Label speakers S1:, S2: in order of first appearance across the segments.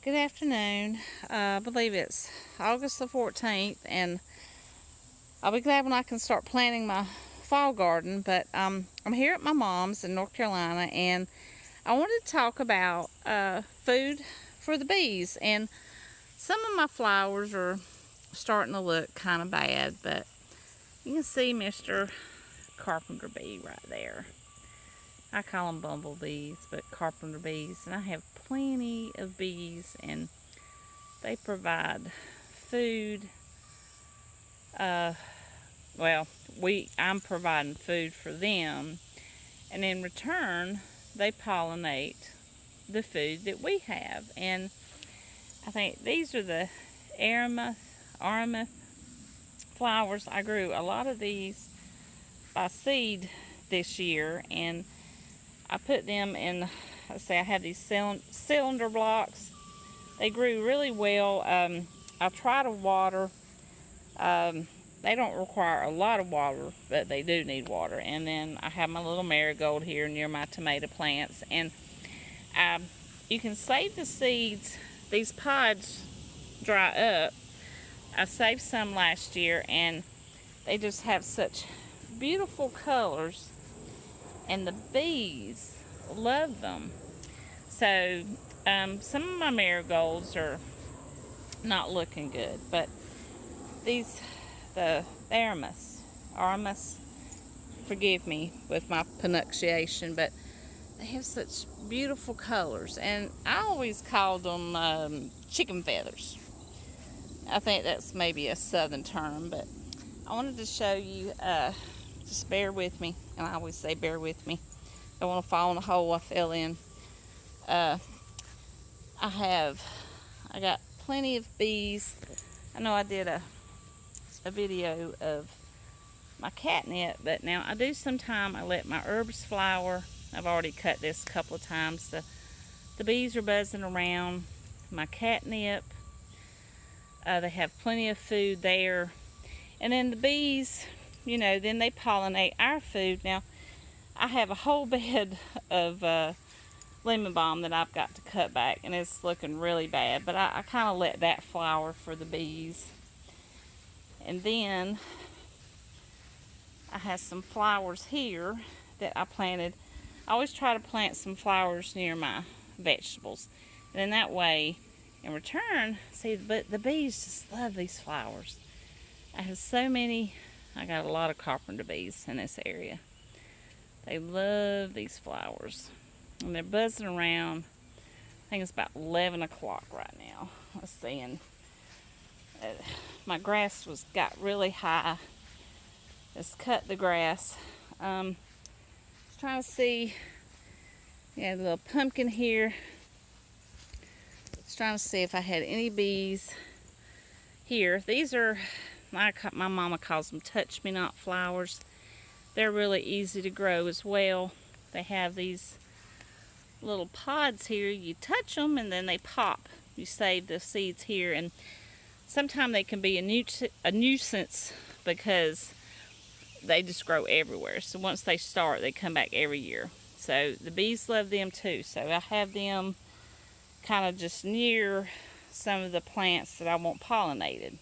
S1: Good afternoon. I believe it's August the 14th, and I'll be glad when I can start planting my fall garden. But I'm here at my mom's in North Carolina, and I wanted to talk about food for the bees. And some of my flowers are starting to look kind of bad, but you can see Mr. Carpenter bee right there. I call them bumblebees, but carpenter bees. And I have plenty of bees, and they provide food. Uh, well, I'm providing food for them, and in return, they pollinate the food that we have. And I think these are the amaranth flowers. I grew a lot of these by seed this year, and I put them in, let's say I have these cylinder blocks. They grew really well. I try to water. They don't require a lot of water, but they do need water. And then I have my little marigold here near my tomato plants. And you can save the seeds. These pods dry up. I saved some last year, and they just have such beautiful colors. And the bees love them. So some of my marigolds are not looking good, but the aramus, forgive me with my pronunciation, but they have such beautiful colors, and I always called them chicken feathers. I think that's maybe a southern term, but I wanted to show you. Just bear with me, and I always say bear with me. Don't want to fall in a hole I fell in. I got plenty of bees. I know I did a video of my catnip, but now I do sometime I let my herbs flower. I've already cut this a couple of times. The bees are buzzing around my catnip. They have plenty of food there. And then the bees, then they pollinate our food. Now, I have a whole bed of lemon balm that I've got to cut back, and it's looking really bad, but I kind of let that flower for the bees. And then I have some flowers here that I planted. I always try to plant some flowers near my vegetables, and then that way, in return, but the bees just love these flowers. I have so many. I got a lot of carpenter bees in this area. They love these flowers, and they're buzzing around. I think it's about 11 o'clock right now. Let's see, and my grass got really high. Let's cut the grass. Trying to see. Yeah, a little pumpkin here. Just trying to see if I had any bees here. These are, my mama calls them touch-me-not flowers. They're really easy to grow as well. They have these little pods here. You touch them and then they pop. You save the seeds here, and sometimes they can be a nuisance because they just grow everywhere. So once they start, they come back every year. So the bees love them too. So I have them kind of just near some of the plants that I want pollinated.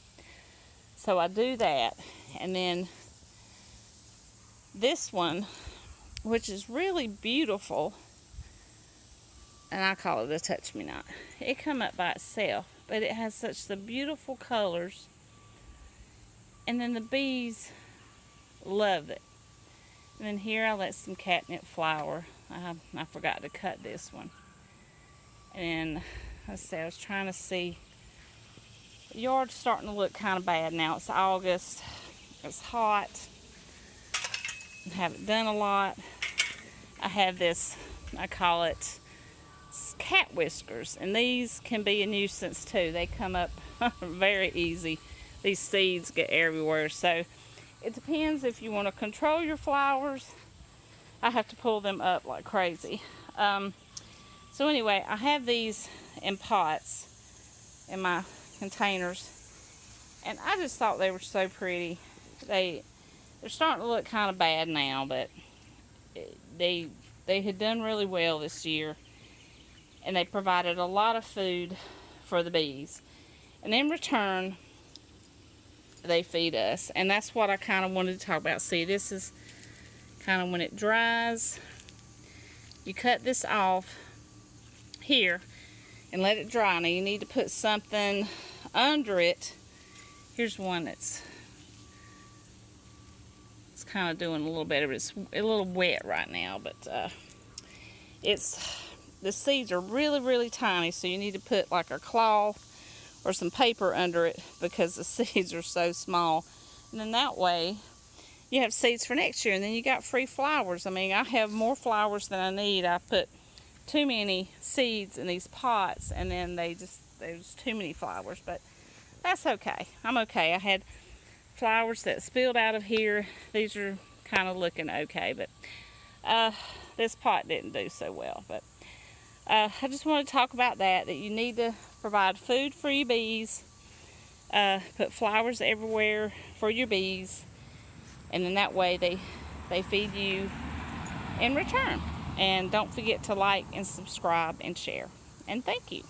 S1: So I do that, and then this one, which is really beautiful, and I call it a touch-me-not. It come up by itself, but it has such the beautiful colors, and then the bees love it. And then here I let some catnip flower. I forgot to cut this one. And let's see, I was trying to see. The yard's starting to look kind of bad now. It's August. It's hot. I haven't done a lot. I have this, I call it cat whiskers, and these can be a nuisance too. They come up very easy. These seeds get everywhere. So it depends if you want to control your flowers. I have to pull them up like crazy. So anyway, I have these in pots in my containers, and I just thought they were so pretty. They're starting to look kind of bad now, but they had done really well this year, and they provided a lot of food for the bees. And in return, they feed us. And that's what I kind of wanted to talk about. See, this is kind of when it dries. You cut this off here and let it dry. Now you need to put something under it. Here's one that's kind of doing a little better. It's a little wet right now, but the seeds are really, really tiny, so you need to put like a cloth or some paper under it because the seeds are so small. And then that way you have seeds for next year, and then you got free flowers. I mean, I have more flowers than I need. I put too many seeds in these pots, and then there's too many flowers, but that's okay. I'm okay. I had flowers that spilled out of here. These are kind of looking okay, but this pot didn't do so well. But I just want to talk about that you need to provide food for your bees, put flowers everywhere for your bees, and then that way they feed you in return. And don't forget to like and subscribe and share. And thank you.